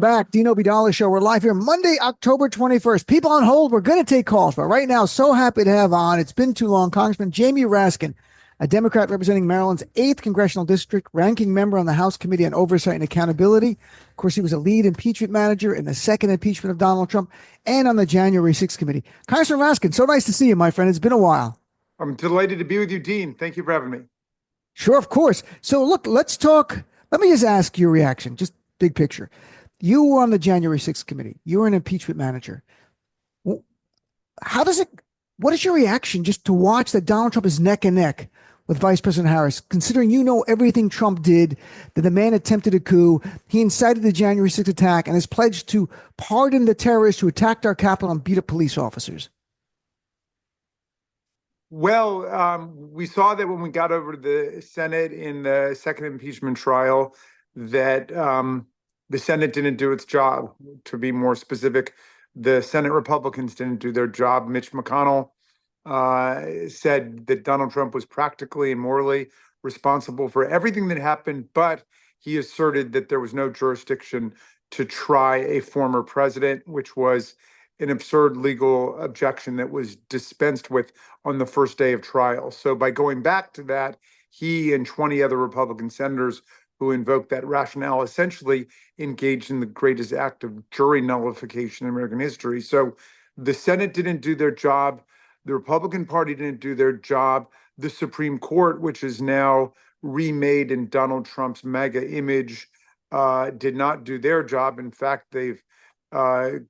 Back, Dean Obeidallah Show. We're live here Monday, October 21st. People on hold, we're going to take calls, but right now, so happy to have on, it's been too long, Congressman Jamie Raskin, a Democrat representing Maryland's 8th Congressional District, ranking member on the House Committee on Oversight and Accountability. Of course, he was a lead impeachment manager in the second impeachment of Donald Trump and on the January 6th committee. Congressman Raskin, so nice to see you, my friend. It's been a while. I'm delighted to be with you, Dean. Thank you for having me. Sure, of course. So look, let's talk. Let me just ask your reaction, just big picture. You were on the January 6th committee. You were an impeachment manager. How does it, what is your reaction just to watch that Donald Trump is neck and neck with Vice President Harris, considering you know everything Trump did, that the man attempted a coup, he incited the January 6th attack, and has pledged to pardon the terrorists who attacked our Capitol and beat up police officers? Well, we saw that when we got over to the Senate in the second impeachment trial, that the Senate didn't do its job. To be more specific, the Senate Republicans didn't do their job. Mitch McConnell said that Donald Trump was practically and morally responsible for everything that happened, but he asserted that there was no jurisdiction to try a former president, which was an absurd legal objection that was dispensed with on the first day of trial. So by going back to that, he and 20 other Republican senators who invoked that rationale essentially engaged in the greatest act of jury nullification in American history. So the Senate didn't do their job. The Republican Party didn't do their job. The Supreme Court, which is now remade in Donald Trump's MAGA image, did not do their job. In fact, they've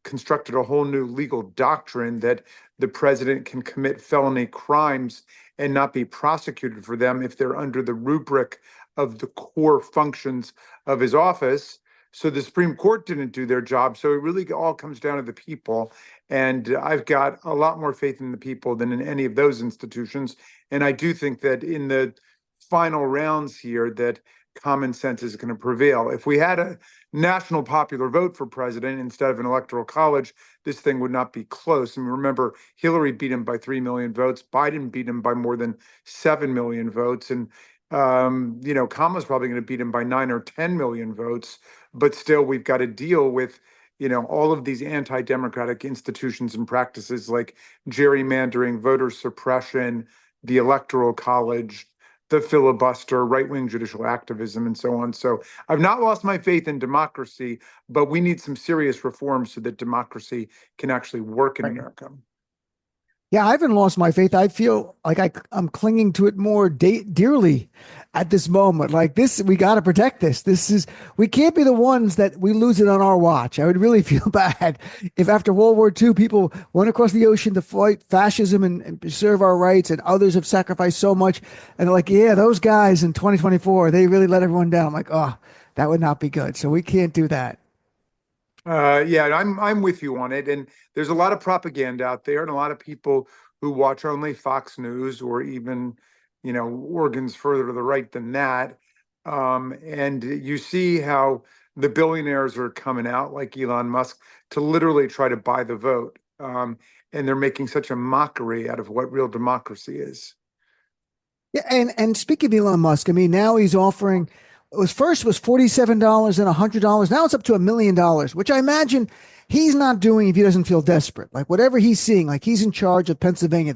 constructed a whole new legal doctrine that the president can commit felony crimes and not be prosecuted for them if they're under the rubric of the core functions of his office. So the Supreme Court didn't do their job. So it really all comes down to the people. And I've got a lot more faith in the people than in any of those institutions. And I do think that in the final rounds here, that common sense is going to prevail. If we had a national popular vote for president instead of an electoral college, this thing would not be close. And remember, Hillary beat him by 3 million votes. Biden beat him by more than 7 million votes. And Kamala's probably going to beat him by 9 or 10 million votes. But still, we've got to deal with, all of these anti-democratic institutions and practices like gerrymandering, voter suppression, the electoral college, the filibuster, right-wing judicial activism, and so on. So I've not lost my faith in democracy, but we need some serious reforms so that democracy can actually work in America. Yeah, I haven't lost my faith. I feel like I'm clinging to it more dearly at this moment. Like this, we got to protect this. We can't be the ones that we lose it on our watch. I would really feel bad if after World War II, people went across the ocean to fight fascism and preserve our rights, and others have sacrificed so much. And they're like, yeah, those guys in 2024, they really let everyone down. I'm like, oh, that would not be good. So we can't do that. Yeah, I'm with you on it. And there's a lot of propaganda out there and a lot of people who watch only Fox News or even, organs further to the right than that. And you see how the billionaires are coming out like Elon Musk to literally try to buy the vote. And they're making such a mockery out of what real democracy is. Yeah, and speaking of Elon Musk, I mean, now he's offering. It was $47 and $100. Now it's up to $1 million, which I imagine he's not doing if he doesn't feel desperate. Like whatever he's seeing, like he's in charge of Pennsylvania.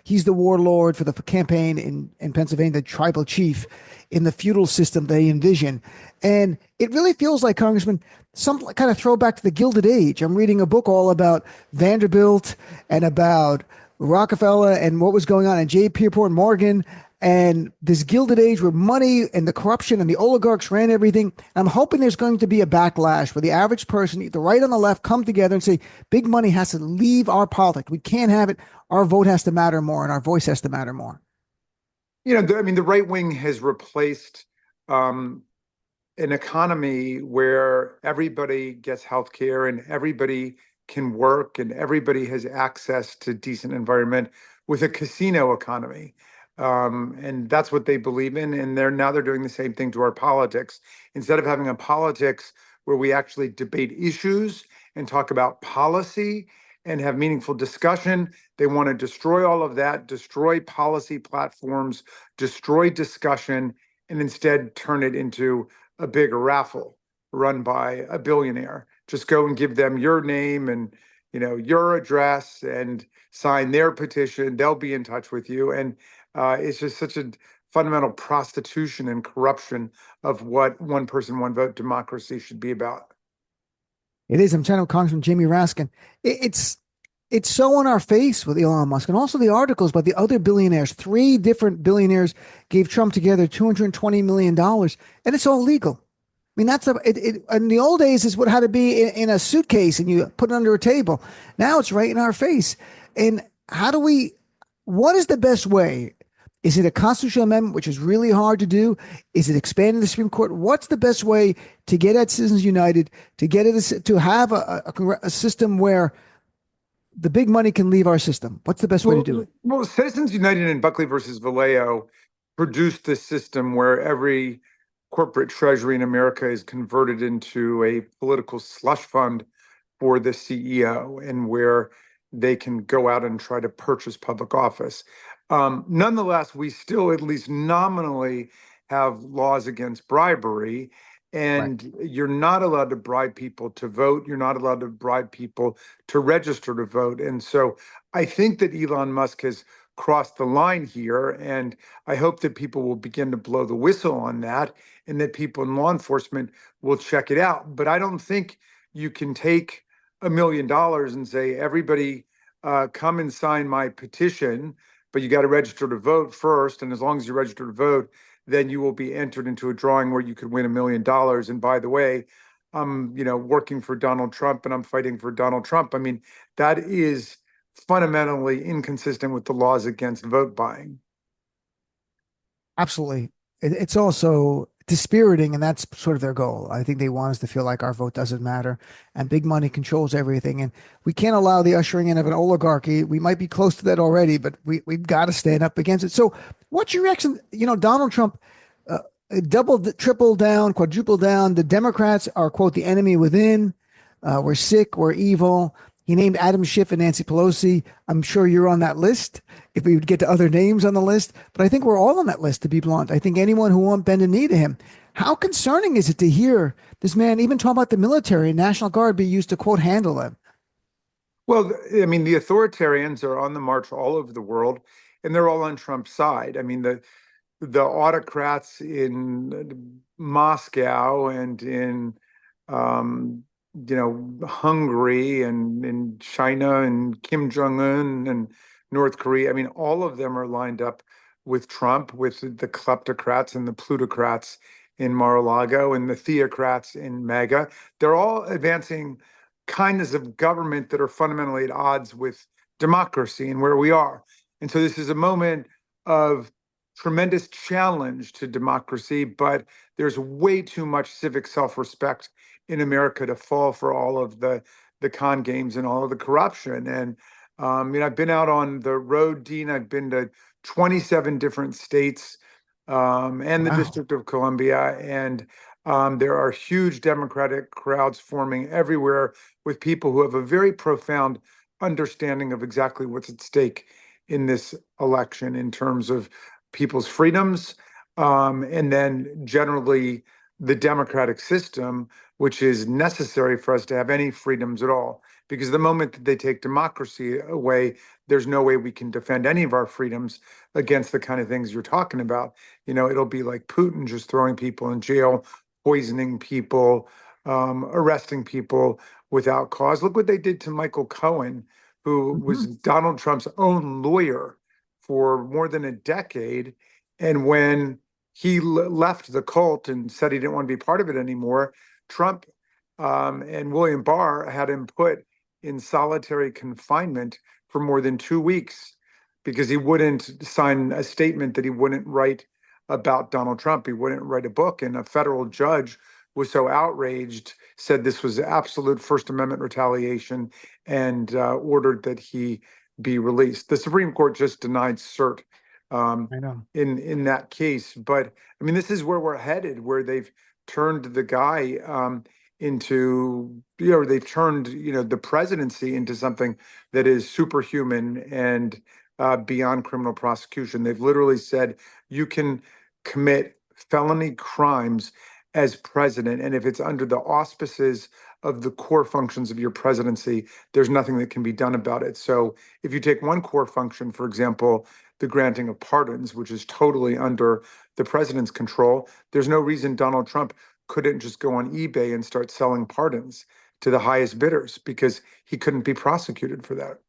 He's the warlord for the campaign in Pennsylvania, the tribal chief in the feudal system they envision. And it really feels like, Congressman, some kind of throwback to the Gilded Age. I'm reading a book all about Vanderbilt and about Rockefeller and what was going on in J. Pierpont Morgan. And this Gilded Age where money and the corruption and the oligarchs ran everything. I'm hoping there's going to be a backlash where the average person, the right and the left, come together and say, big money has to leave our politics. We can't have it. Our vote has to matter more and our voice has to matter more. The right wing has replaced an economy where everybody gets health care and everybody can work and everybody has access to decent environment with a casino economy. And that's what they believe in. And they're doing the same thing to our politics. Instead of having a politics where we actually debate issues and talk about policy and have meaningful discussion, they want to destroy all of that, destroy policy platforms, destroy discussion, and instead turn it into a big raffle. run by a billionaire. Just go and give them your name and your address and sign their petition. They'll be in touch with you. And it's just such a fundamental prostitution and corruption of what one person, one vote democracy should be about. It is. I'm telling Congressman Jamie Raskin. It's so on our face with Elon Musk, and also the articles by the other billionaires. Three different billionaires gave Trump together $220 million, and it's all legal. I mean, in the old days, is what had to be in a suitcase and you put it under a table. Now it's right in our face. And what is the best way? Is it a constitutional amendment, which is really hard to do? Is it expanding the Supreme Court? What's the best way to get at Citizens United, to get it to have a system where the big money can leave our system? What's the best way to do it? Well, Citizens United and Buckley versus Vallejo produced this system where every corporate treasury in America is converted into a political slush fund for the CEO, and where they can go out and try to purchase public office. Nonetheless, we still, at least nominally, have laws against bribery, and you're not allowed to bribe people to vote. You're not allowed to bribe people to register to vote. And so I think that Elon Musk has crossed the line here, and I hope that people will begin to blow the whistle on that, and that people in law enforcement will check it out. But I don't think you can take $1 million and say, everybody come and sign my petition, but you got to register to vote first. And as long as you register to vote, then you will be entered into a drawing where you could win $1 million. And by the way, I'm, working for Donald Trump and I'm fighting for Donald Trump. I mean, that is fundamentally inconsistent with the laws against vote buying. Absolutely. It's also dispiriting, and that's sort of their goal. I think they want us to feel like our vote doesn't matter and big money controls everything. And we can't allow the ushering in of an oligarchy. We might be close to that already, but we've got to stand up against it. So what's your reaction? Donald Trump doubled, tripled down, quadrupled down. The Democrats are, quote, the enemy within. We're sick, we're evil. He named Adam Schiff and Nancy Pelosi. I'm sure you're on that list if we would get to other names on the list. But I think we're all on that list, to be blunt. I think anyone who won't bend a knee to him. How concerning is it to hear this man even talk about the military and National Guard be used to, quote, handle them? Well, I mean, the authoritarians are on the march all over the world, and they're all on Trump's side. I mean, the autocrats in Moscow and in Hungary and in China and Kim Jong-un and North Korea. I mean, all of them are lined up with Trump, with the kleptocrats and the plutocrats in Mar-a-Lago and the theocrats in MAGA. They're all advancing kinds of government that are fundamentally at odds with democracy and where we are. And so this is a moment of tremendous challenge to democracy, but there's way too much civic self-respect in America to fall for all of the con games and all of the corruption. And I've been out on the road, Dean. I've been to 27 different states and the District of Columbia, and there are huge Democratic crowds forming everywhere with people who have a very profound understanding of exactly what's at stake in this election in terms of people's freedoms, and then generally the democratic system, which is necessary for us to have any freedoms at all. Because the moment that they take democracy away, there's no way we can defend any of our freedoms against the kind of things you're talking about. It'll be like Putin just throwing people in jail, poisoning people, arresting people without cause. Look what they did to Michael Cohen, who was Donald Trump's own lawyer for more than a decade. And when he left the cult and said he didn't want to be part of it anymore, Trump and William Barr had him put in solitary confinement for more than 2 weeks because he wouldn't sign a statement that he wouldn't write about Donald Trump. He wouldn't write a book. And a federal judge was so outraged, said this was absolute First Amendment retaliation, and ordered that he be released. The Supreme Court just denied cert in that case. But I mean, this is where we're headed, where they've turned the guy into, they've turned, the presidency into something that is superhuman and beyond criminal prosecution. They've literally said you can commit felony crimes as president. And if it's under the auspices of the core functions of your presidency, there's nothing that can be done about it. So if you take one core function, for example, the granting of pardons, which is totally under the president's control, there's no reason Donald Trump couldn't just go on eBay and start selling pardons to the highest bidders because he couldn't be prosecuted for that.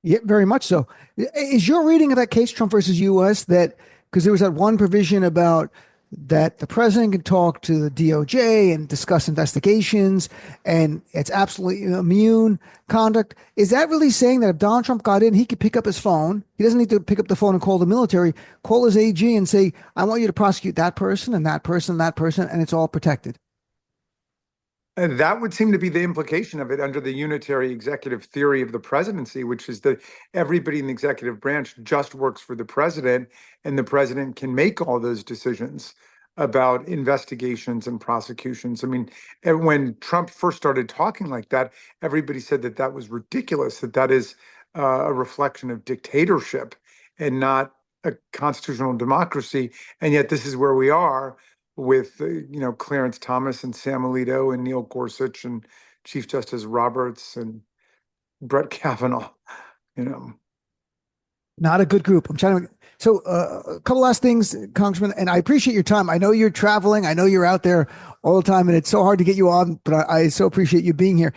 Yeah, very much so. Is your reading of that case, Trump versus U.S., that because there was that one provision about that the president can talk to the DOJ and discuss investigations, and it's absolutely immune conduct? Is that really saying that if Donald Trump got in, he could pick up his phone? He doesn't need to pick up the phone and call the military, call his AG and say, I want you to prosecute that person and that person and that person, and it's all protected. And that would seem to be the implication of it under the unitary executive theory of the presidency, which is that everybody in the executive branch just works for the president, and the president can make all those decisions about investigations and prosecutions. I mean, when Trump first started talking like that, everybody said that that was ridiculous, that that is a reflection of dictatorship and not a constitutional democracy. And yet this is where we are with Clarence Thomas and Sam Alito and Neil Gorsuch and Chief Justice Roberts and Brett Kavanaugh. You know, Not a good group. I'm trying to. So, a couple last things, Congressman, and I appreciate your time. I know you're traveling. I know you're out there all the time, and it's so hard to get you on, but I so appreciate you being here.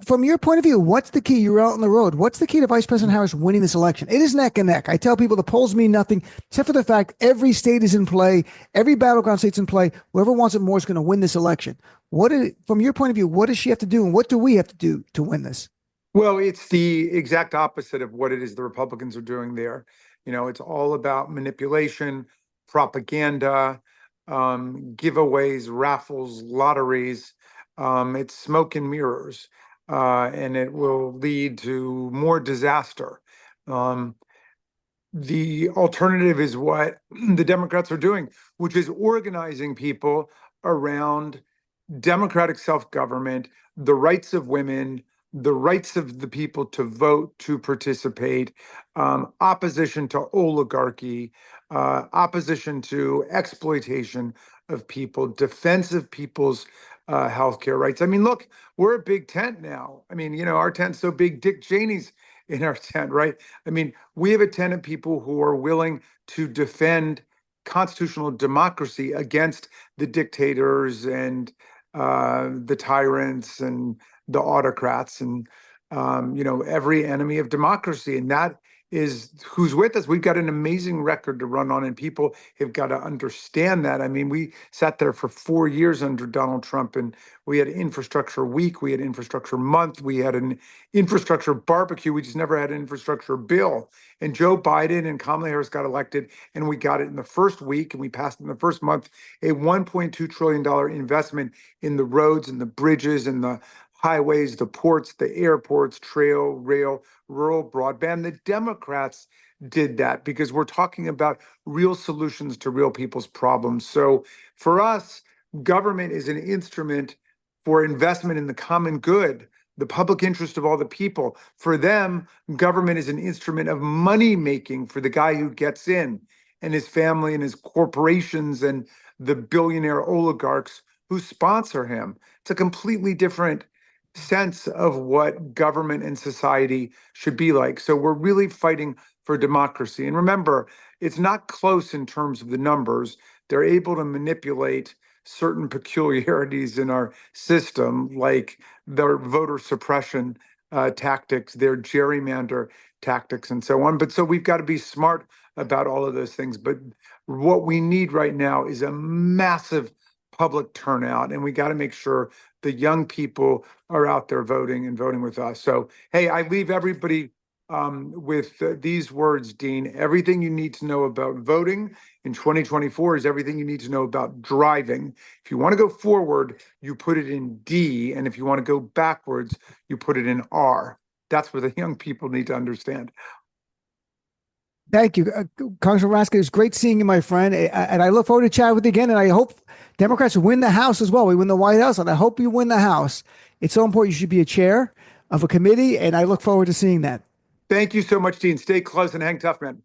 From your point of view, what's the key? You're out on the road. What's the key to Vice President Harris winning this election? It is neck and neck. I tell people the polls mean nothing, except for the fact every state is in play. Every battleground state's in play. Whoever wants it more is going to win this election. From your point of view, what does she have to do, and what do we have to do to win this? well, it's the exact opposite of what it is the Republicans are doing there. It's all about manipulation, propaganda, giveaways, raffles, lotteries. It's smoke and mirrors, and it will lead to more disaster. Um, the alternative is what the Democrats are doing, which is organizing people around democratic self-government, the rights of women, the rights of the people to vote, to participate, opposition to oligarchy, opposition to exploitation of people, defense of people's healthcare rights. I mean, look, we're a big tent now. I mean, our tent's so big, Dick Cheney's in our tent, right? I mean, we have a tent of people who are willing to defend constitutional democracy against the dictators and the tyrants and the autocrats and every enemy of democracy. And that is who's with us. We've got an amazing record to run on, and people have got to understand that. I mean, we sat there for 4 years under Donald Trump, and we had infrastructure week, we had infrastructure month, we had an infrastructure barbecue, we just never had an infrastructure bill. And Joe Biden and Kamala Harris got elected, and we got it in the first week, and we passed in the first month a $1.2 trillion investment in the roads and the bridges and the highways, the ports, the airports, trail, rail, rural broadband. The Democrats did that because we're talking about real solutions to real people's problems. So for us, government is an instrument for investment in the common good, the public interest of all the people. For them, government is an instrument of money making for the guy who gets in and his family and his corporations and the billionaire oligarchs who sponsor him. It's a completely different sense of what government and society should be like. So we're really fighting for democracy. And remember, it's not close in terms of the numbers. They're able to manipulate certain peculiarities in our system, like their voter suppression tactics, their gerrymander tactics, and so on. But so we've got to be smart about all of those things. But what we need right now is a massive public turnout, and we got to make sure the young people are out there voting and voting with us. So, hey, I leave everybody with these words, Dean. Everything you need to know about voting in 2024 is everything you need to know about driving. If you want to go forward, you put it in D, and if you want to go backwards, you put it in R. That's what the young people need to understand. Thank you, Congressman Raskin. It was great seeing you, my friend. And I look forward to chatting with you again. And I hope Democrats win the House as well. We win the White House, and I hope you win the House. It's so important. You should be a chair of a committee, and I look forward to seeing that. Thank you so much, Dean. Stay close and hang tough, man.